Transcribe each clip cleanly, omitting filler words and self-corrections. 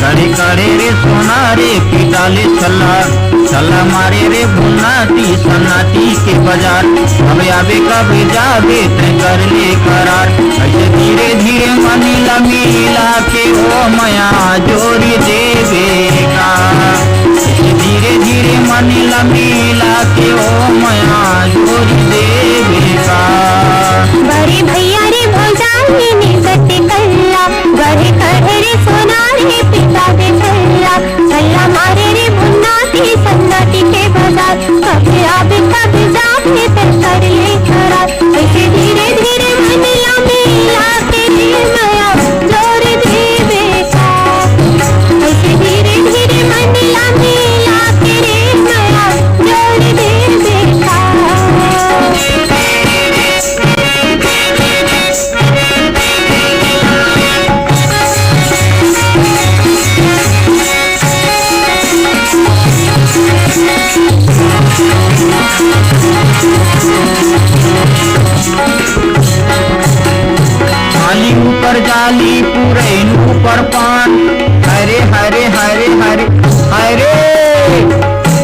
गड़े कड़े रे सोना रे पिटाले छल्ला छल्ला मारे रे भुन्नाती सन्नाटी के बाजार। अब आवे कब जावे तय कर ले करार। ऐसे धीरे धीरे मनीला मिला के ओ मया जोरी देवे का। ऐसे धीरे धीरे मनीला मिला के ओ मया जोरी देवे का। बड़े भैया रे भौजाई ने गट्टे कल्ला गड़े कड़े रे सोना रे पिता दे छल्ला छल्ला मारे रे भुन्नाती सन्नाटी के बाजार। कभी आवे कभी जावे तय कर ले करार। ऐसे धीरे धीरे मनीला मिला के रे मया जोरी देवे का। ऐसे धीरे धीरे मनीला मिला के रे मया जोरी देवे का। जाली ऊपर जाली पूरे ऊपर पान। हरे हरे हरे हरे हरे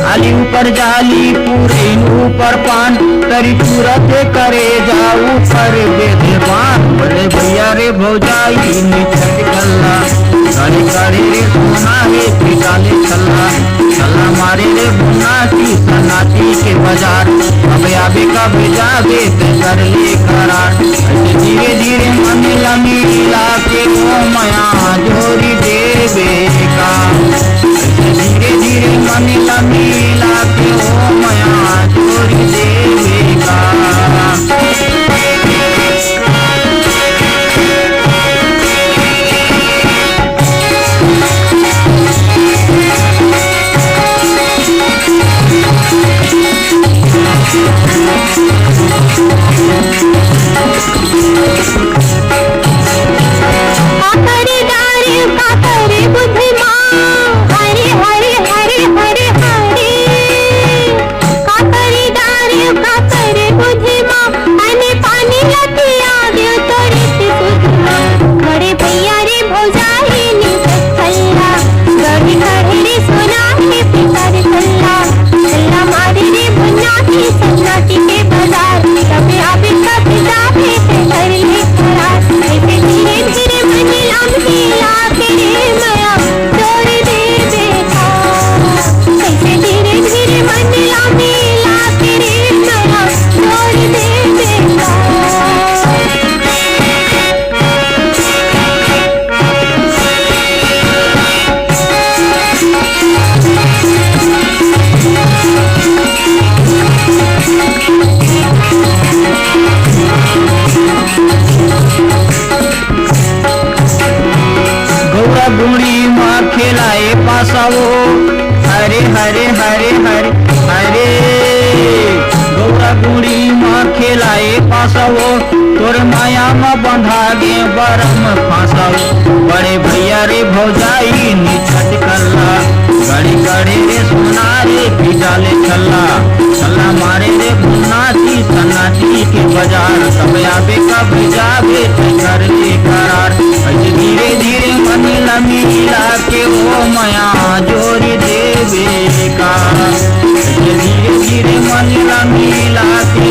जाली ऊपर जाली पूरे ऊपर पान। तरी तुरत करे जाऊ पर बेदबान। बड़े भैया रे भौजाई निचट गल्ला गड़े गड़े रे सोना रे पिटाले छल्ला छल्ला मारे रे भुन्नाती सन्नाटी के बाजार। अब आवे कब जावे तय कर ले करार। ऐसे धीरे धीरे मनीला मिला के ओ मया जोरी देवे का। ऐसे धीरे धीरे मनीला मिला के ओ मया जोरी देवे का। गुड़ी माँ खिलाए पासाओ। हरे हरे हरे हरे हरे गौरा गुड़ी माँ खिलाए पासाओ। तोर माया में बंधा गे बरम फांसाओ। बड़े भैया रे भौजाई निछट कल्ला गड़ी गड़े रे सोना रे पिटाले छल्ला छल्ला मारे रे भुन्नाती सन्नाटी के बाजार। सब आवे कब जावे तय कर ले करार। ऐसे धीरे धीरे मनीला मिला के ओ मया जोरी देवे का। ऐसे धीरे धीरे मनीला मिला के